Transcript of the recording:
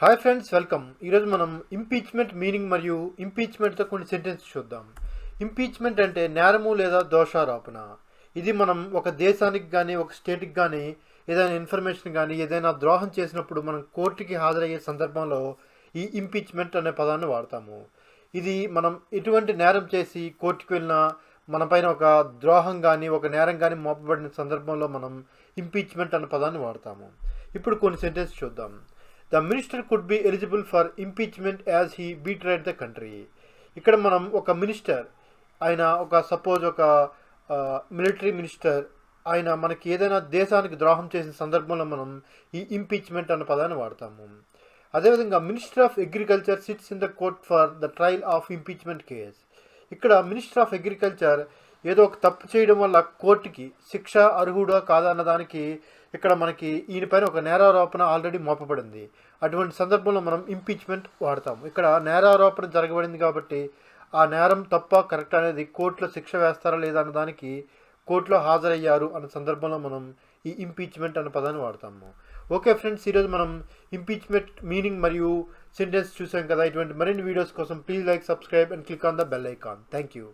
Hi friends, welcome. ఈరోజు మనం impeachment meaning మరియు ఇంపీచ్మెంట్తో కొన్ని సెంటెన్స్ చూద్దాం. ఇంపీచ్మెంట్ అంటే నేరము లేదా దోషారోపణ. ఇది మనం ఒక దేశానికి కానీ ఒక స్టేట్కి కానీ ఏదైనా ఇన్ఫర్మేషన్ కానీ ఏదైనా ద్రోహం చేసినప్పుడు మనం కోర్టుకి హాజరయ్యే సందర్భంలో ఈ ఇంపీచ్మెంట్ అనే పదాన్ని వాడతాము. ఇది మనం ఎటువంటి నేరం చేసి కోర్టుకు వెళ్ళినా మన పైన ఒక ద్రోహం కానీ ఒక నేరం కానీ మోపబడిన సందర్భంలో మనం ఇంపీచ్మెంట్ అనే పదాన్ని వాడతాము. ఇప్పుడు కొన్ని సెంటెన్స్ చూద్దాం. The minister could be eligible for impeachment as he betrayed the country. ఇక్కడ మనం ఒక మినిస్టర్, ఆయన సపోజ్ ఒక మిలిటరీ మినిస్టర్, ఆయన మనకి ఏదైనా దేశానికి ద్రోహం చేసిన సందర్భంలో మనం ఈ ఇంపీచ్మెంట్ అన్న పదాన్ని వాడతాము. అదేవిధంగా minister of agriculture sits in the court for the trial of impeachment case. ఇక్కడ మినిస్టర్ ఆఫ్ అగ్రికల్చర్ ఏదో ఒక తప్పు చేయడం వల్ల కోర్టుకి శిక్ష అర్హుడా కాదా అన్నదానికి ఇక్కడ మనకి ఈయనపైన ఒక నేరారోపణ ఆల్రెడీ మోపబడింది. అటువంటి సందర్భంలో మనం ఇంపీచ్మెంట్ వాడతాము. ఇక్కడ నేరారోపణ జరగబడింది కాబట్టి ఆ నేరం తప్ప కరెక్ట్ అనేది కోర్టులో శిక్ష వేస్తారా లేదా అన్న దానికి కోర్టులో హాజరయ్యారు అన్న సందర్భంలో మనం ఈ ఇంపీచ్మెంట్ అనే పదాన్ని వాడతాము. ఓకే ఫ్రెండ్స్, ఈరోజు మనం ఇంపీచ్మెంట్ మీనింగ్ మరియు సెంటెన్స్ చూసాం కదా. ఇటువంటి మరిన్ని వీడియోస్ కోసం please like, subscribe and click on the bell icon. Thank you.